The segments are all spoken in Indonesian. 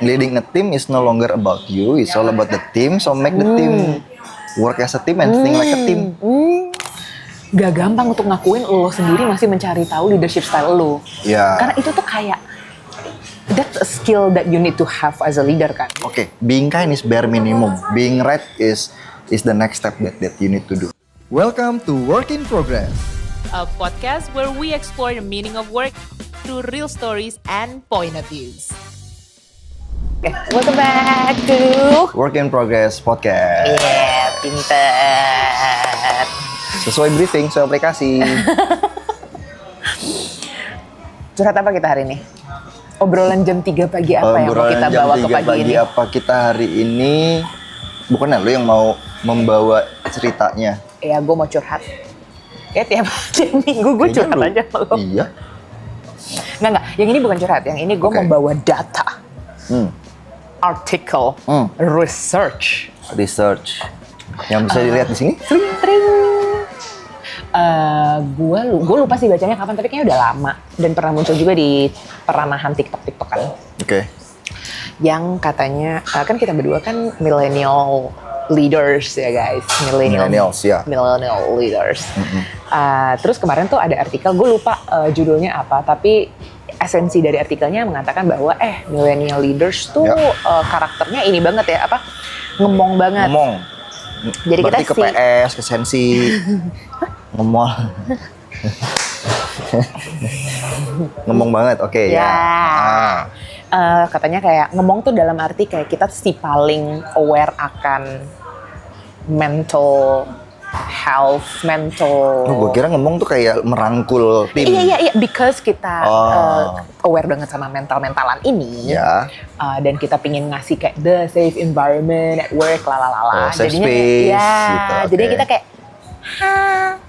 leading a team is no longer about you, it's all about the team. So make the team work as a team and think like a team. Gak gampang untuk ngakuin lo sendiri masih mencari tahu leadership style lo. Ya. Karena itu tuh kayak that's a skill that you need to have as a leader kan. Okay, being kind is bare minimum. Being right is the next step that you need to do. Welcome to Work in Progress, a podcast where we explore the meaning of work through real stories and point of views. Okay, welcome back to Work in Progress podcast. Pinter. Sesuai briefing, sesuai aplikasi. Curhat apa kita hari ini? Obrolan jam 3 pagi apa yang mau kita bawa ke pagi ini? Apa kita hari ini? Bukan lu yang mau membawa ceritanya. Ya, gue mau curhat. Ya tiap minggu gue curhat aja sama lo. Iya. Enggak. Yang ini bukan curhat. Yang ini gue membawa data. Article. Research. Yang bisa dilihat di sini? Tring. Gue lupa sih bacanya kapan, tapi kayaknya udah lama. Dan pernah muncul juga di peranahan TikTok kan. Oke. Yang katanya, kan kita berdua kan millennial leaders ya guys. Millennials ya. Millennial leaders. Terus kemarin tuh ada artikel, gue lupa judulnya apa, tapi esensi dari artikelnya mengatakan bahwa millennial leaders tuh karakternya ini banget ya, ngemong banget. Ngomong. Jadi berarti kita ke PS, ke sensi, ngemol. Ngomong banget, oke ya. Katanya kayak ngomong tuh dalam arti kayak kita si paling aware akan mental health, Gue kira ngomong tuh kayak merangkul tim. Iya, because kita aware banget sama mental-mentalan ini. Ya. Dan kita pingin ngasih kayak the safe environment at work, Safe jadinya space, gitu, jadinya kita kayak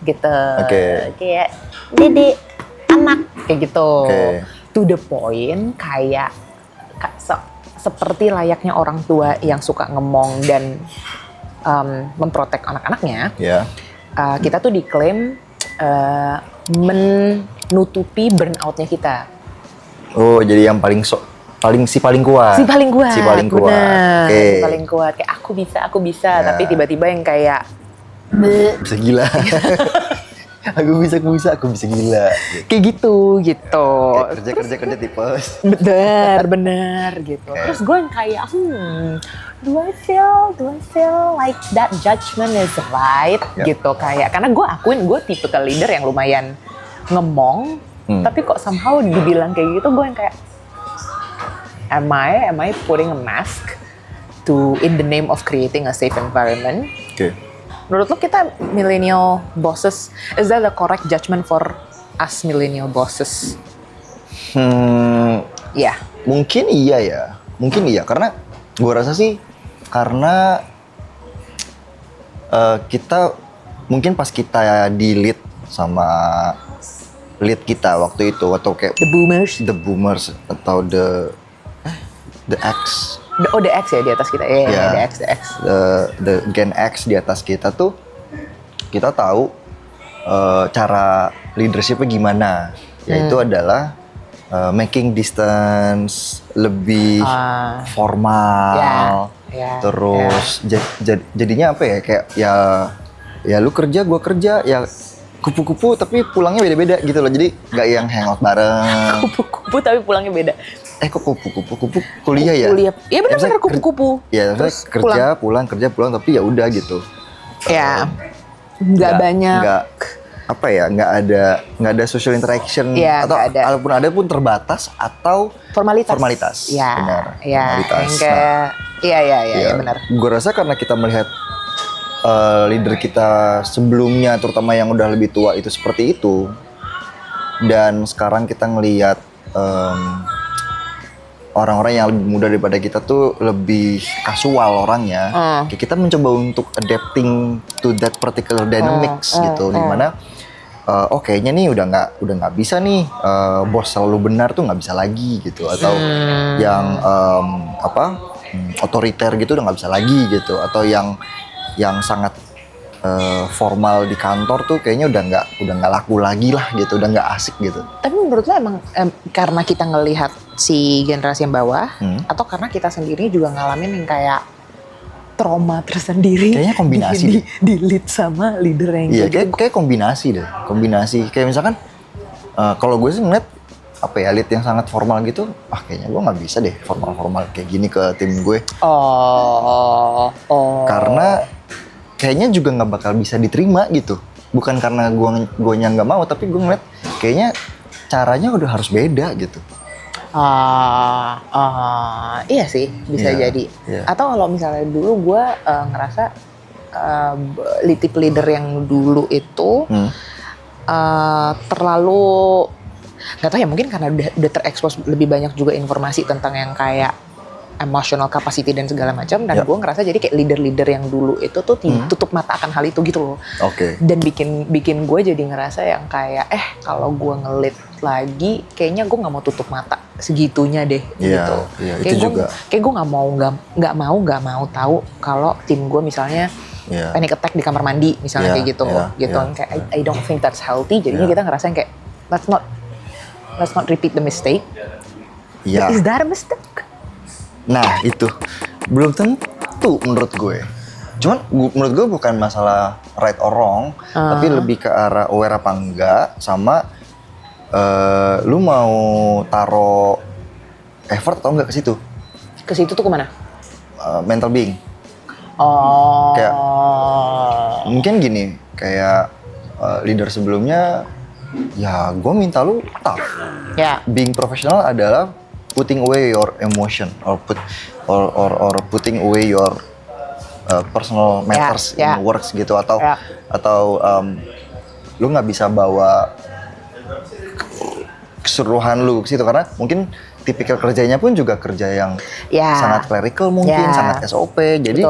gitu. Oke. Kayak dedek, anak, kayak gitu. Oke. To the point kayak seperti layaknya orang tua yang suka ngomong dan memprotek anak-anaknya. Ya. Kita tuh diklaim menutupi burnout-nya kita. Oh, jadi yang paling kuat. Si paling kuat. Benar. Oke. Si paling kuat. Kayak aku bisa. Ya. Tapi tiba-tiba yang kayak bisa gila. aku bisa gila. Kayak gitu. Kayak kerja tipes. Bener gitu. Terus gue yang kayak do I feel like that judgment is right gitu, kayak karena gue akuin gue tipe ke leader yang lumayan ngemong, tapi kok somehow dibilang kayak gitu gue yang kayak am I putting a mask in the name of creating a safe environment? Oke. Menurut lo kita millennial bosses, is that the correct judgment for us millennial bosses? Ya. Mungkin iya karena gue rasa sih karena kita mungkin pas kita di lead sama lead kita waktu itu atau kayak The boomers atau the X. The X ya di atas kita. The X. The Gen X di atas kita tuh kita tahu cara leadershipnya gimana, yaitu adalah making distance lebih formal, terus jadinya apa ya, kayak ya lu kerja gua kerja ya kupu-kupu tapi pulangnya beda-beda gitu loh, jadi nggak yang hangout bareng. Kupu-kupu tapi pulangnya beda. Kok kupu-kupu kuliah ya? Iya benar kupu-kupu. Ya terus kerja pulang tapi ya udah gitu. Ya nggak banyak. Nggak ada social interaction, atau kalaupun ada pun terbatas atau formalitas. Ya, benar. Formalitas. Iya benar. Gue rasa karena kita melihat leader kita sebelumnya, terutama yang udah lebih tua itu seperti itu, dan sekarang kita ngelihat orang-orang yang lebih muda daripada kita tuh lebih kasual orangnya. Kita mencoba untuk adapting to that particular dynamics gitu, dimana kayaknya nih udah nggak bisa nih bos selalu benar tuh nggak bisa lagi gitu, atau yang otoriter gitu udah nggak bisa lagi gitu, atau yang sangat formal di kantor tuh kayaknya udah nggak laku lagi lah gitu, udah nggak asik gitu. Tapi menurut lo emang karena kita ngelihat si generasi yang bawah, atau karena kita sendiri juga ngalamin yang kayak trauma tersendiri? Kayaknya kombinasi di lead sama leader yang iya, gitu. kayak kombinasi deh, kombinasi. Kayak misalkan kalau gue sih ngeliat apa ya, lead yang sangat formal gitu, kayaknya gue nggak bisa deh formal-formal kayak gini ke tim gue. Oh. Karena kayaknya juga nggak bakal bisa diterima gitu. Bukan karena gue nggak mau, tapi gue ngeliat kayaknya caranya udah harus beda gitu. Iya sih, bisa Iya, jadi. iya. Atau kalau misalnya dulu gue ngerasa tipe leader yang dulu itu terlalu, nggak tahu ya, mungkin karena udah terekspos lebih banyak juga informasi tentang yang kayak emotional capacity dan segala macam, dan gue ngerasa jadi kayak leader-leader yang dulu itu tuh tutup mata akan hal itu gitu loh. Oke. Dan bikin gue jadi ngerasa yang kayak kalau gue nge-lead lagi kayaknya gue nggak mau tutup mata segitunya deh. Iya, gitu. iya, Kayak itu gue, juga. kayak gue nggak mau tahu kalau tim gue misalnya panic attack di kamar mandi misalnya, kayak gitu. Kayak I don't think that's healthy. Jadinya kita ngerasain kayak let's not repeat the mistake. Iya. Is that a mistake? Nah itu belum tentu menurut gue. Cuman menurut gue bukan masalah right or wrong, tapi lebih ke arah aware apa enggak, sama lu mau taro effort atau enggak ke situ. Ke situ tuh kemana? Mental being. Oh. Kayak mungkin gini, kayak leader sebelumnya, ya gue minta lu tough. Ya. Being professional adalah putting away your emotion or putting away your personal matters in works gitu, atau lu nggak bisa bawa keseluruhan lu ke situ, karena mungkin tipikal kerjanya pun juga kerja yang sangat clerical mungkin, sangat SOP, jadi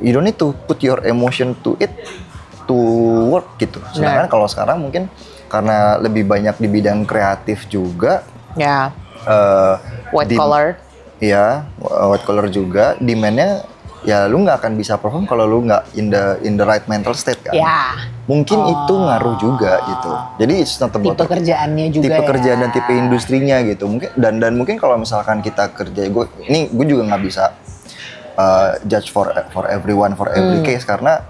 you don't need to put your emotion to it to work gitu. Sedangkan kalau sekarang mungkin karena lebih banyak di bidang kreatif juga, white collar. Iya, white collar juga, demand-nya ya lu nggak akan bisa perform kalau lu nggak in the right mental state kan. Mungkin itu ngaruh juga gitu. Jadi it's not about tipe kerjaannya juga, tipe kerjaan dan tipe industrinya gitu. Mungkin dan mungkin kalau misalkan kita kerja, gue juga nggak bisa judge for everyone for every case, karena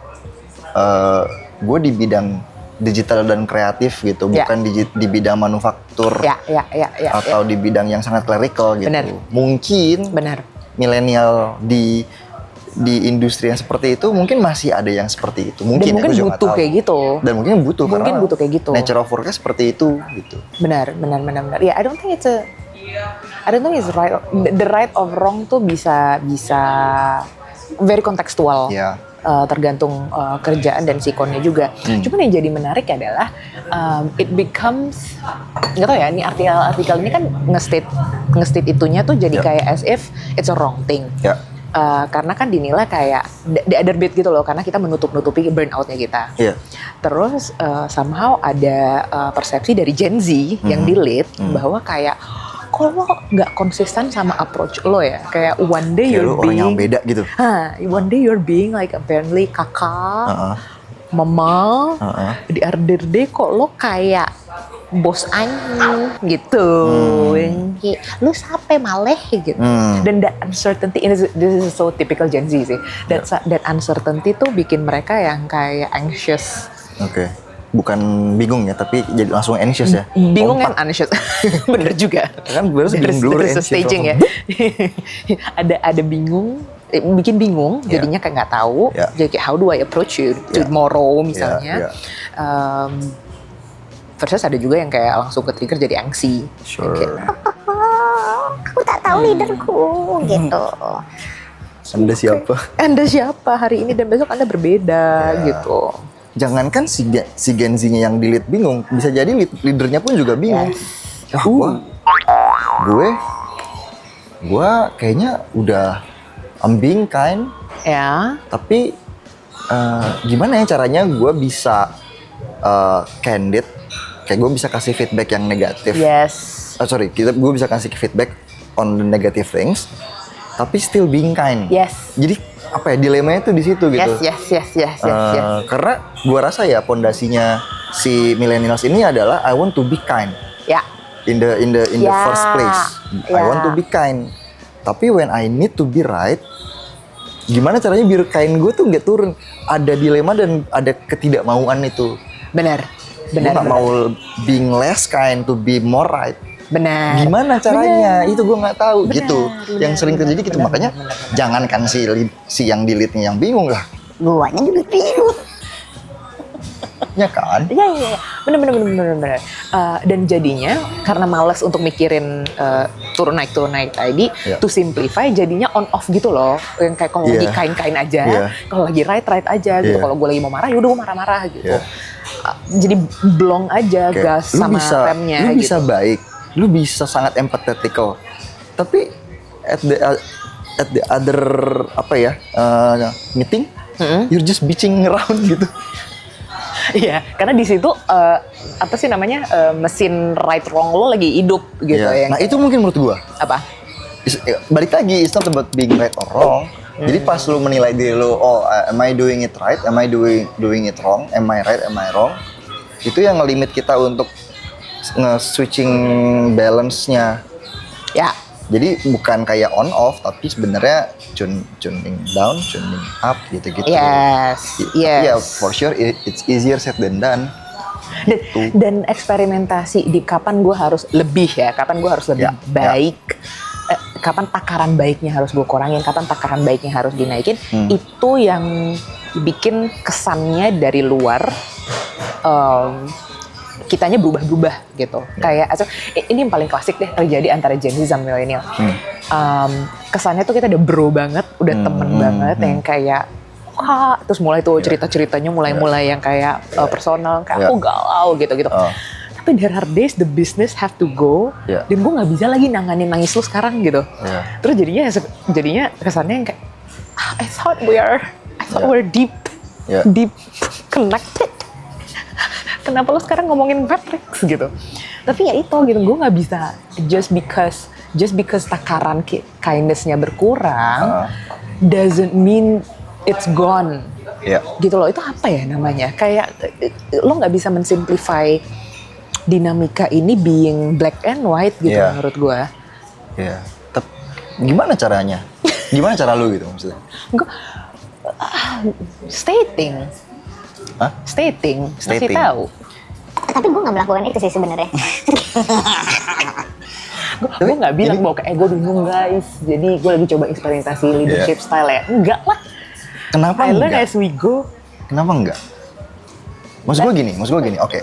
gue di bidang digital dan kreatif gitu, bukan di bidang manufaktur atau di bidang yang sangat clerical gitu. Mungkin milenial di industri yang seperti itu mungkin masih ada yang seperti itu. Mungkin butuh kayak gitu. Dan mungkin butuh karena butuh kayak gitu. Nature of work-nya seperti itu gitu. Benar. Ya, I don't think it's right. The right of wrong tuh bisa very kontekstual. Tergantung kerjaan dan sikonnya juga. Cuman yang jadi menarik adalah it becomes, nggak tahu ya, ini artikel ini kan nge-state itunya tuh jadi kayak as if it's a wrong thing. Karena kan dinilai kayak the other bit gitu loh, karena kita menutupi burnout-nya kita. Terus somehow ada persepsi dari Gen Z yang di-lead bahwa kayak kok lo nggak konsisten sama approach lo ya, kayak one day kayak you're orang yang beda gitu. One day you're being like apparently kakak, mama, di other day kok lo kayak bos anjing gitu, lu sampai maleh gitu. Dan that uncertainty, this is so typical Gen Z sih. That uncertainty tuh bikin mereka yang kayak anxious. Bukan bingung ya, tapi jadi langsung anxious ya. Bingung kan anxious. Bener juga. Kan gue harus bingung dulu anxious. Staging ya. ada bingung, bikin bingung, jadinya kayak nggak tahu. Jadi kayak how do I approach you tomorrow misalnya. Versus ada juga yang kayak langsung ke trigger jadi angsi. Kayak, aku tak tahu leaderku gitu. Anda siapa hari ini dan besok Anda berbeda gitu. Jangankan si Gen Z-nya yang di-lead bingung, bisa jadi leadernya pun juga bingung. Gue kayaknya udah I'm being kind. Tapi gimana ya caranya gue bisa candid, kayak gue bisa kasih feedback yang negatif. Gue bisa kasih feedback on the negative things, tapi still being kind. Jadi apa ya, dilemanya tuh di situ gitu. Yes. Karena gua rasa ya pondasinya si millennials ini adalah I want to be kind. Ya. In the Ya. first place. I Ya. want to be kind. Tapi when I need to be right, gimana caranya biar kind gue tuh nggak turun? Ada dilema dan ada ketidakmauan itu. Benar. Gue nggak mau being less kind to be more right. Benar. Gimana caranya? Itu gue nggak tahu gitu. benar, Yang sering terjadi gitu, makanya jangankan si yang di-lead-nya yang bingung lah. Guanya juga bingung. Ya kan? Iya. Bener. Dan jadinya karena males untuk mikirin turun naik tadi, Iya. to simplify jadinya on off gitu loh. Yang kayak kalau lagi Iya. kain aja, Iya. kalau lagi right aja gitu. Iya. Kalau gue lagi mau marah, yaudah gue marah-marah gitu. Iya. Jadi blong aja Kayak, gas sama remnya lu gitu. bisa baik, lu bisa sangat empathetical, tapi at the other meeting, you're just bitching around gitu. Iya, karena di situ mesin right wrong lo lagi hidup gitu Iya. ya. Nah itu mungkin menurut gua, Apa? balik lagi, it's not about being right or wrong. Jadi pas lu menilai diri lu, am I doing it right, am I doing it wrong, am I right, am I wrong, itu yang ngelimit kita untuk nge-switching balance-nya. Ya. Jadi bukan kayak on off, tapi sebenarnya tuning down, tuning up gitu-gitu. Yes. Yeah, for sure it's easier said than done. Dan eksperimentasi di kapan gue harus lebih kapan gue harus lebih Ya, baik, kapan takaran baiknya harus gue kurangin, kapan takaran baiknya harus dinaikin, itu yang bikin kesannya dari luar kitanya berubah-berubah gitu. Kayak ini yang paling klasik deh terjadi antara Gen Z sama milenial. Kesannya tuh kita udah bro banget, udah temen banget, yang kayak wah, terus mulai tuh cerita-ceritanya mulai yang kayak personal, kayak aku galau gitu-gitu. Tapi there are days the business have to go, dan gue nggak bisa lagi nanganin nangis lu sekarang gitu. Terus jadinya kesannya yang kayak I thought we're deep connected. Kenapa lo sekarang ngomongin Matrix gitu? Tapi ya itu gitu, gue nggak bisa just because takaran kindness-nya berkurang doesn't mean it's gone. Gitu loh, itu apa ya namanya? Kayak lo nggak bisa mensimplify dinamika ini being black and white gitu menurut gue. Iya. Gimana caranya? Gimana cara lu gitu maksudnya? Stating. Hah? Stating. Kasih Stating. tahu. Tapi gue nggak melakukan itu sih sebenarnya. Gue nggak bilang bahwa kayak gue bingung guys, jadi gue lagi coba eksperimentasi leadership style ya. Enggak lah. Kenapa I learn enggak? as we go. Kenapa enggak? Maksud gue gini, oke.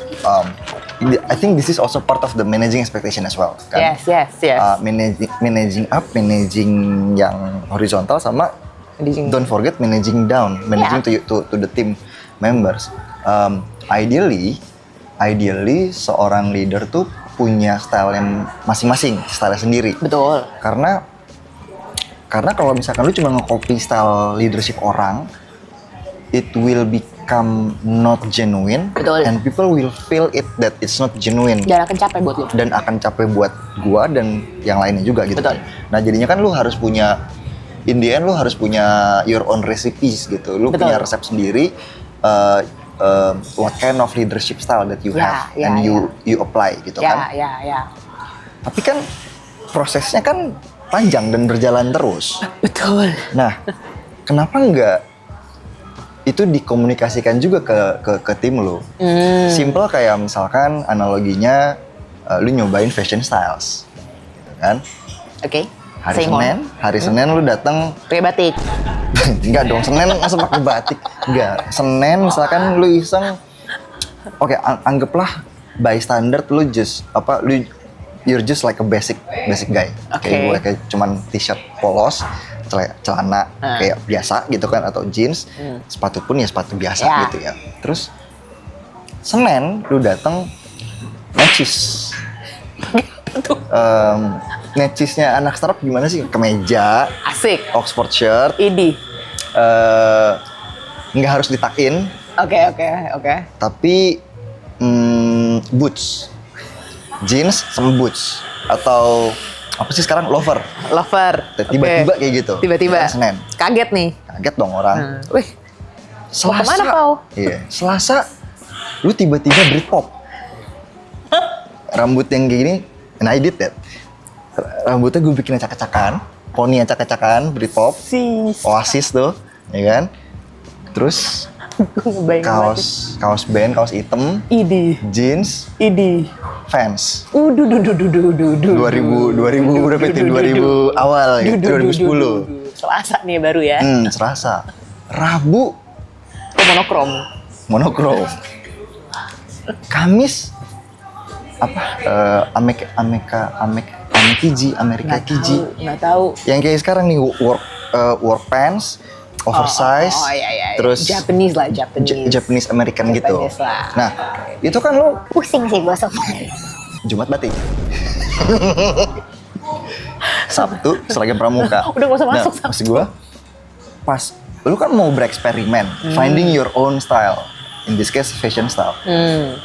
I think this is also part of the managing expectation as well, kan? Yes. Managing up, managing yang horizontal, sama Managing- don't forget managing down, managing to the team members. Ideally seorang leader tuh punya style yang masing-masing, style sendiri. Betul. Karena kalau misalkan lu cuma nge-copy style leadership orang, it will become not genuine. Betul. And people will feel it that it's not genuine. Dan akan capek buat lo. Dan akan capek buat gua dan yang lainnya juga gitu. Betul. Nah jadinya kan lu harus punya, in the end lu harus punya your own recipes gitu. Lu Betul. punya resep sendiri. What kind of leadership style that you have and you apply gitu kan. Ya. Tapi kan prosesnya kan panjang dan berjalan terus. Betul. Nah, kenapa enggak itu dikomunikasikan juga ke tim lo? Simple kayak misalkan analoginya lu nyobain fashion styles, gitu kan? Oke. Hari Senin lu datang, Pakai batik. enggak dong, Senin masa pakai batik? Enggak, Senin misalkan lu iseng, oke, anggaplah by standard lu you're just like a basic guy. Oke. Kayak gue kayak cuman t-shirt polos, celana kayak biasa gitu kan, atau jeans, sepatu pun ya sepatu biasa Ya. gitu ya. Terus Senin lu datang necis. Necisnya anak startup gimana sih? Kemeja, Asik. Oxford shirt, Idi. nggak harus ditakin, Oke. tapi boots, jeans sama boots, atau apa sih sekarang, lover. Tiba-tiba Oke. kayak gitu. Tiba-tiba. Hari Senin. Kaget nih. Kaget dong orang. Wih, Selasa. kemana, Pau? Iya, Selasa lu tiba-tiba Britpop. Rambut yang kayak gini, and I did that. Rambutnya gue bikin acak-acakan, poni acak-acakan, Britpop, Oasis tuh, ya kan? Terus kaos band, kaus hitam, Idi. jeans, Vans. 2000 berapa itu? 2000 awal gitu, 2010. Selasa nih baru ya. Selasa. Rabu Monokrom. Kamis apa? Amerika Kiji. Nggak tahu. Yang kayak sekarang nih work pants, oversize, Iya. terus Japanese. Japanese American gitu. Japanese lah. Nah, itu kan lo Pusing sih gue so far. Jumat batik. Sabtu seragam pramuka. Udah nggak usah masuk, Nah, maksud gue, pas lu kan mau bereksperimen, finding your own style. In this case fashion style.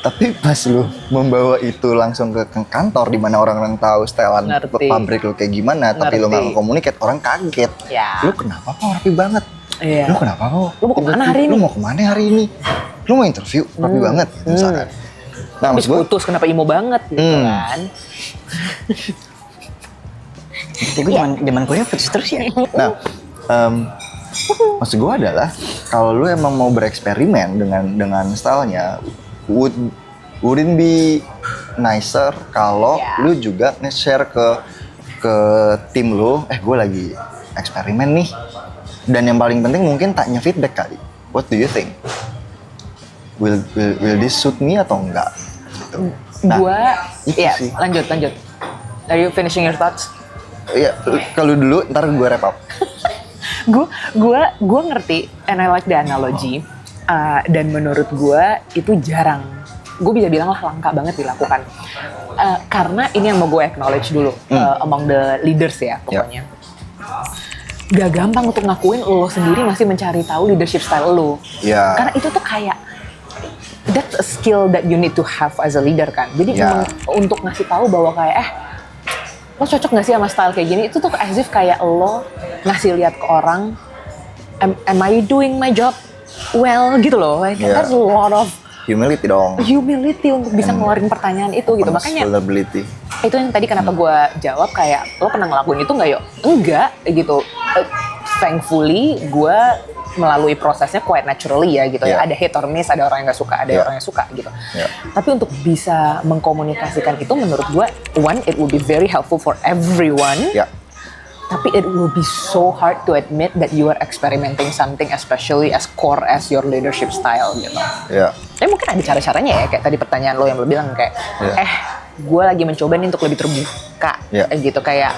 Tapi pas lu membawa itu langsung ke kantor di mana orang-orang tahu stylean Ngerti. pabrik lu kayak gimana, tapi lu Ngerti. nggak komunikasi, orang kaget. Ya. Lu kenapa kok rapi banget? Iya. Lu kenapa kok? Lu mau kemana hari ini? Lu mau kemana hari ini? Lu mau interview rapi banget, misalkan. Nah, Habis maksud gua, putus kenapa imo banget gitu kan. Itu gue zaman kuliah putus terus ya. nah, maksud gue adalah kalau lu emang mau bereksperimen dengan stylenya, wouldn't be nicer kalau lu juga nge-share ke tim lu, gue lagi eksperimen nih. Dan yang paling penting mungkin tanya feedback kali. What do you think? Will this suit me atau enggak? Gitu. Itu sih. lanjut. Are you finishing your thoughts? Iya, kalau dulu ntar gue wrap up. Gue ngerti, and I like the analogy. Dan menurut gue itu jarang. Gue bisa bilang lah langka banget dilakukan. Karena ini yang mau gue acknowledge dulu among the leaders ya pokoknya. Gak gampang untuk ngakuin lo sendiri masih mencari tahu leadership style lo. Yeah. Karena itu tuh kayak that's a skill that you need to have as a leader kan. Jadi memang untuk ngasih tahu bahwa kayak lo cocok gak sih sama style kayak gini, itu tuh as if kayak lo ngasih lihat ke orang, am I doing my job well gitu loh. Like, there's a lot of Humility dong. humility untuk bisa ngeluarin pertanyaan itu gitu. Makanya Responsibility. itu yang tadi kenapa gue jawab kayak lo pernah ngelakuin itu nggak yuk? Enggak gitu. Thankfully gue melalui prosesnya quite naturally ya gitu ya. Ada hit or miss, ada orang yang nggak suka, ada orang yang suka gitu. Tapi untuk bisa mengkomunikasikan itu menurut gue, one, it will be very helpful for everyone. Tapi it will be so hard to admit that you are experimenting something especially as core as your leadership style gitu. Tapi mungkin ada cara-caranya ya, kayak tadi pertanyaan lo yang lo bilang kayak, gue lagi mencoba nih untuk lebih terbuka gitu kayak,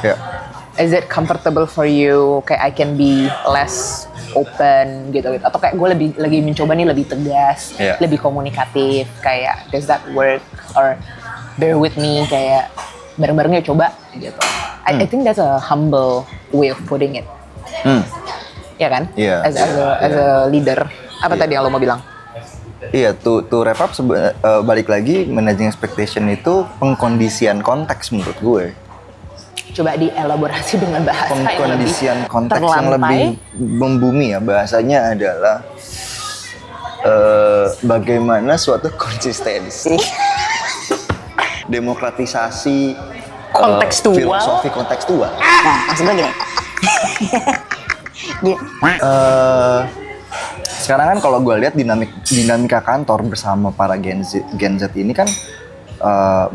is it comfortable for you? Kayak I can be less open gitu. Atau kayak gue lagi mencoba nih lebih tegas, lebih komunikatif. Kayak does that work? Or bear with me kayak bareng-bareng yuk coba gitu. I think that's a humble way of putting it. Ya kan? As a leader. Apa tadi yang lo mau bilang? Iya, to wrap up, balik lagi, managing expectation itu pengkondisian konteks menurut gue. Coba dielaborasi dengan bahasa Pengkondisian konteks yang terlampai. lebih membumi ya. Bahasanya adalah bagaimana suatu konsistensi, demokratisasi, Kontekstual. filosofi kontekstual. Nah, maksud gue gini. Sekarang kan kalau gue lihat dinamika kantor bersama para Gen Z ini kan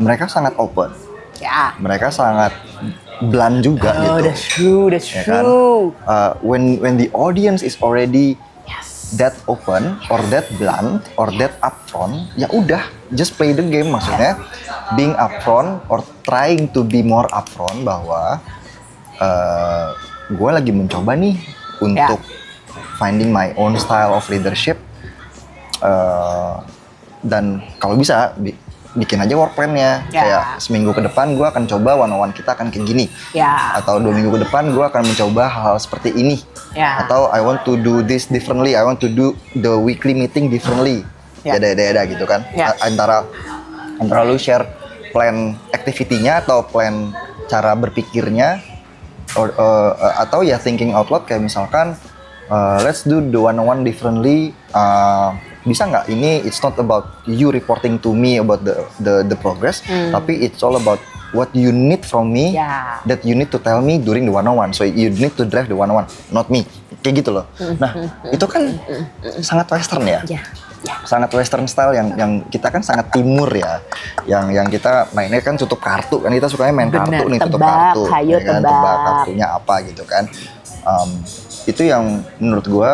mereka sangat open. Mereka sangat blunt juga gitu. That's Ya true. kan? When the audience is already that open or that blunt or that upfront, ya udah, just play the game. Maksudnya being upfront or trying to be more upfront bahwa gue lagi mencoba nih untuk finding my own style of leadership, dan kalau bisa bikin aja work plan-nya. Kayak seminggu ke depan gue akan coba one-on-one kita akan kayak gini, atau 2 minggu ke depan gue akan mencoba hal seperti ini, atau I want to do this differently, I want to do the weekly meeting differently, gitu kan. Antara lu share plan activity-nya atau plan cara berpikirnya atau ya thinking out loud kayak misalkan let's do the one-on-one differently. Bisa nggak ini it's not about you reporting to me about the progress, tapi it's all about what you need from me that you need to tell me during the one-on-one. So you need to drive the one-on-one, not me. Kayak gitu loh. Nah, itu kan sangat western ya. Sangat western style yang kita kan sangat timur ya. Yang kita mainnya kan tutup kartu kan, kita sukanya main kartu nih, tutup kartu. Hayo ya kan, tebak kartunya apa gitu kan. Itu yang menurut gua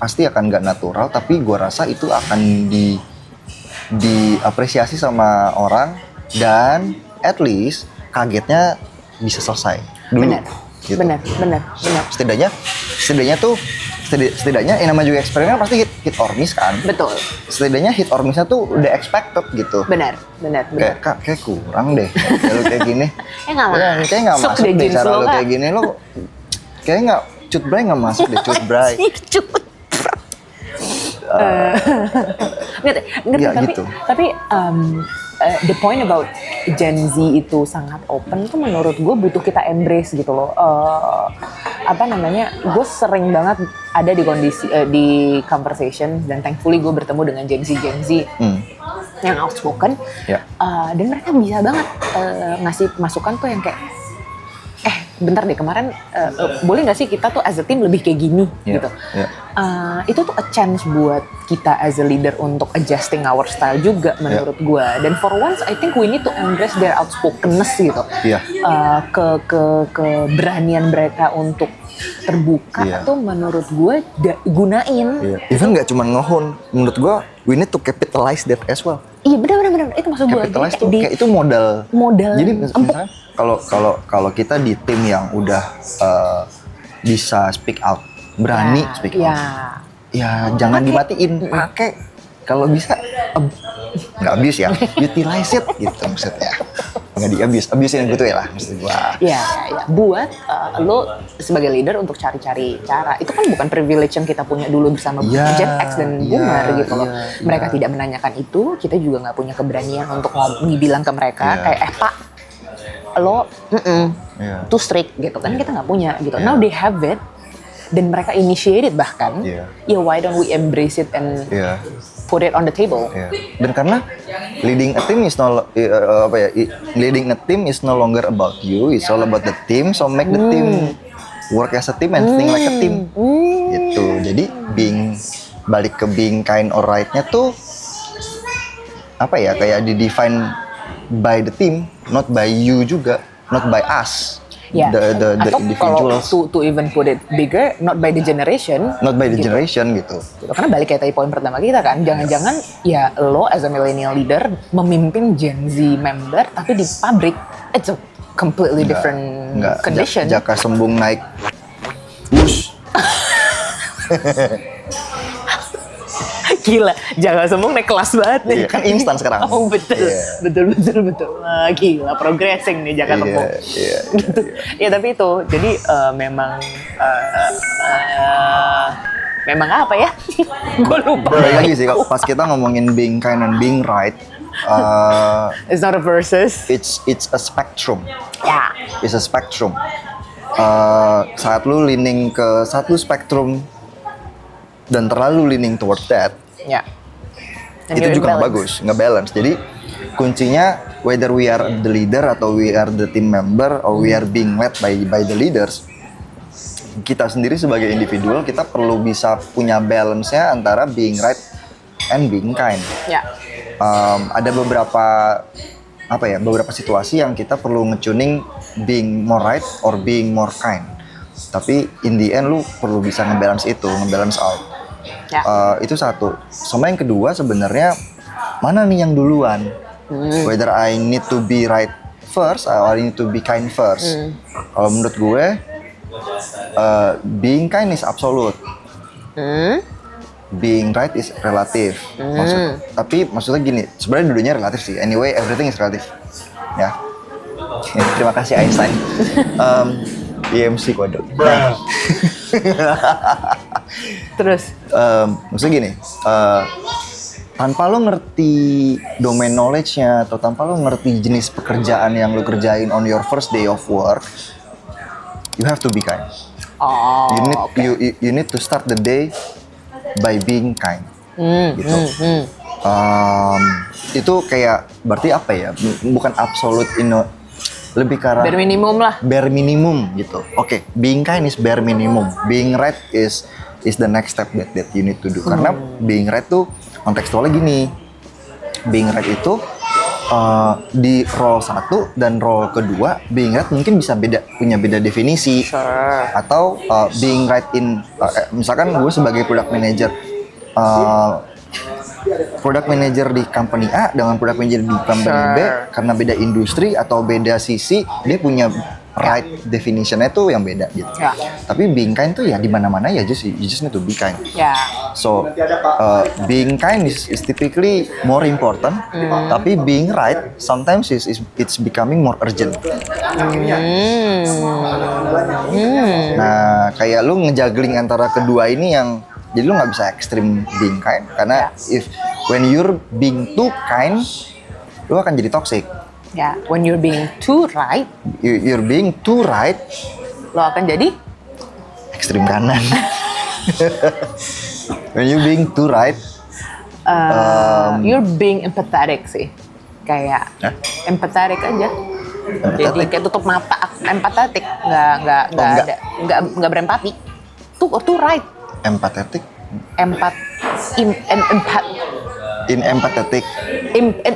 pasti akan nggak natural, tapi gue rasa itu akan diapresiasi sama orang dan at least kagetnya bisa selesai dulu. Benar, gitu. benar. Setidaknya yang namanya juga eksperimen pasti hit or miss kan. Betul. Setidaknya hit or missnya tuh udah expected gitu. Benar. Kayak kurang deh kalau kayak gini. Kayak nggak masuk deh cara lo kayak gini, lo kayak nggak cut bray nggak masuk deh cut bray. Tapi the point about Gen Z itu sangat open tuh menurut gue butuh kita embrace gitu loh. Gue sering banget ada di kondisi di conversation dan thankfully gue bertemu dengan Gen Z yang outspoken dan mereka bisa banget ngasih masukan tuh yang kayak bentar deh kemarin boleh nggak sih kita tuh as a team lebih kayak gini gitu. Itu tuh a chance buat kita as a leader untuk adjusting our style juga menurut gue. Dan for once I think we need to embrace their outspokenness gitu. Keberanian mereka untuk terbuka tuh menurut gue gunain. Even nggak cuma ngehon, menurut gue we need to capitalize that as well. Iya benar itu maksud gue. Capitalize tuh kayak itu modal. Jadi misalnya kalau kita di tim yang udah bisa speak out, berani speak out, ya jangan dimatiin, pakai kalau bisa nggak abuse ya, utilize it gitu maksudnya. Nggak abusein gitu ya lah maksud gua. Ya, buat lo sebagai leader untuk cari-cari cara. Itu kan bukan privilege yang kita punya dulu bersama Gen X dan Boomer gitu loh. Mereka tidak menanyakan itu, kita juga nggak punya keberanian untuk bilang ke mereka kayak Pak, lo too strict gitu kan, kita nggak punya gitu. Now they have it dan mereka initiated bahkan. Why don't we embrace it and put it on the table? Dan karena leading a team is no longer about you, it's all about the team. So make the team work as a team and think like a team. Gitu. Jadi balik ke being kind or right-nya tuh kayak di-define by the team, not by you juga, not by us. The individuals. Atau to even put it bigger, not by the generation. Not by the generation gitu. Karena balik kayak tadi poin pertama kita kan, jangan-jangan ya lo as a millennial leader memimpin Gen Z member tapi di pabrik, it's a completely different condition. Jaka Sembung naik bus. Gila, Jaka Sembung naik kelas banget nih. Kan instan sekarang. Oh betul. Wah, gila, progressing nih Jaka Sembung. Gitu. Ya tapi itu, jadi memang apa ya? Gue lupa. Lagi sih, pas kita ngomongin being kind and being right, it's not a versus. It's a spectrum. It's a spectrum. Saat lu leaning ke satu spektrum dan terlalu leaning towards that, itu juga nggak bagus, nggak balance. Jadi kuncinya whether we are the leader atau we are the team member or we are being led by the leaders, kita sendiri sebagai individual kita perlu bisa punya balance-nya antara being right and being kind. Ada beberapa situasi yang kita perlu nge-tuning being more right or being more kind. Tapi in the end lu perlu bisa nge-balance out. Itu satu. Sama yang kedua sebenarnya mana nih yang duluan? Whether I need to be right first or I need to be kind first. Kalau menurut gue, being kind is absolute. Being right is relative. Tapi maksudnya gini, sebenarnya dulunya relatif sih. Anyway, everything is relative. Ya. Terima kasih Einstein. EMC kode. Terus? Maksudnya gini, tanpa lo ngerti domain knowledge-nya atau tanpa lo ngerti jenis pekerjaan yang lo kerjain on your first day of work, you have to be kind. Oh, You need to start the day by being kind. Gitu. Itu kayak berarti apa ya? Bukan absolute lebih ke arah bare minimum lah. bare minimum gitu. Oke, being kind is bare minimum. Being right is the next step that you need to do. Karena being right tuh kontekstualnya gini. Being right itu di role 1 dan role kedua, being right mungkin bisa punya beda definisi. Sure. Atau being right in misalkan gue sebagai product manager di company A dengan product manager di company B, karena beda industri atau beda sisi, dia punya right definition-nya tuh yang beda gitu. Ya. Tapi being kind tuh ya di mana-mana ya, you just need to be kind. Ya. So being kind is typically more important, tapi being right sometimes it's becoming more urgent. Nah, kayak lu ngejuggling antara kedua ini yang jadi lu nggak bisa ekstrim being kind, karena when you're being too kind, lu akan jadi toxic. Ya, when you're being too right, You're being too right, lo akan jadi ekstrim kanan. When you're being too right, you're being empathetic sih. Kayak Hah? empathetic aja. Jadi Empathetic? kayak tutup mata, empathetic, nggak berempati. Tuh right. empathetic, Empat, empathetic.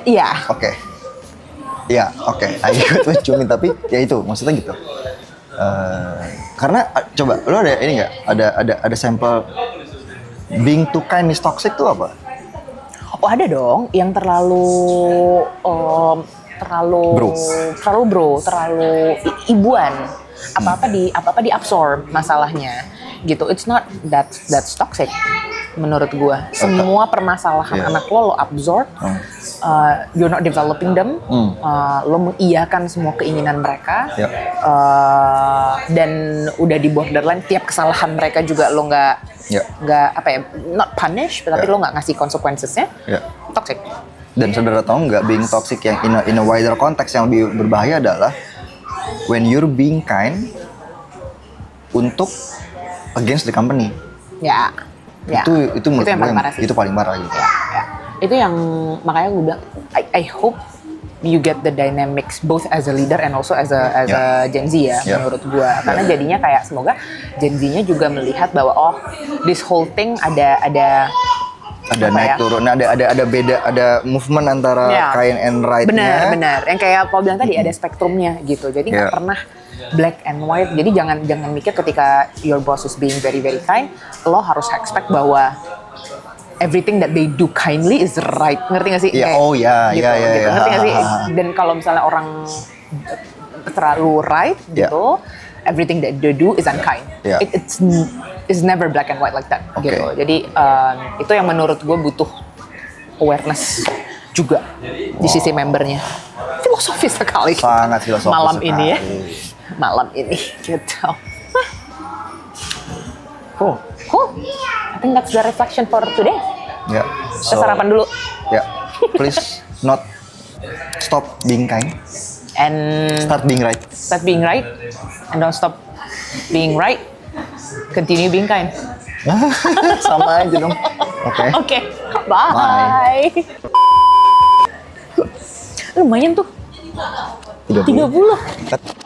Iya. Oke. Ya, oke. Ikut mencumin, tapi ya itu maksudnya gitu. Karena coba lo ada ini nggak? Ada sampel being too kind is toxic tuh apa? Oh ada dong, yang terlalu ibuan. Apa-apa diabsorb masalahnya gitu. It's not that's toxic menurut gua. Semua permasalahan anak lo absorb. You're not developing them. Lo mengiyakan semua keinginan mereka. Dan udah di borderline, tiap kesalahan mereka juga lo nggak not punish, tapi lo nggak ngasih consequences-nya. Toxic. Dan saudara tahu nggak, being toxic yang in a wider context yang lebih berbahaya adalah when you're being kind untuk against the company. Itu menurut yang gue paling parah sih. itu paling parah gitu. Itu yang makanya gue bilang I hope you get the dynamics both as a leader and also as a Gen Z ya menurut gue. Karena jadinya kayak semoga Gen Z-nya juga melihat bahwa this whole thing ada naik turun, ada beda, ada movement antara kind and right-nya. Benar. Yang kayak Paul bilang tadi, ada spektrumnya gitu. Jadi nggak pernah black and white. Jadi jangan mikir ketika your boss is being very very kind, lo harus expect bahwa everything that they do kindly is right. Ngerti nggak sih? Gitu. Ngerti nggak sih? Dan kalau misalnya orang terlalu right gitu, everything that they do is unkind. It's never black and white like that gitu. Jadi itu yang menurut gue butuh awareness juga di sisi membernya. Filosofis sekali. Sangat filosofis malam sekali. ini ya. Malam ini gitu. Cool. I think that's the reflection for today. Kita sarapan dulu. Please not stop being kind. And Start being right. Start being right. And don't stop being right. Continue being kind. Sama aja dong. Oke. Bye. Lumayan tuh. 30. 30.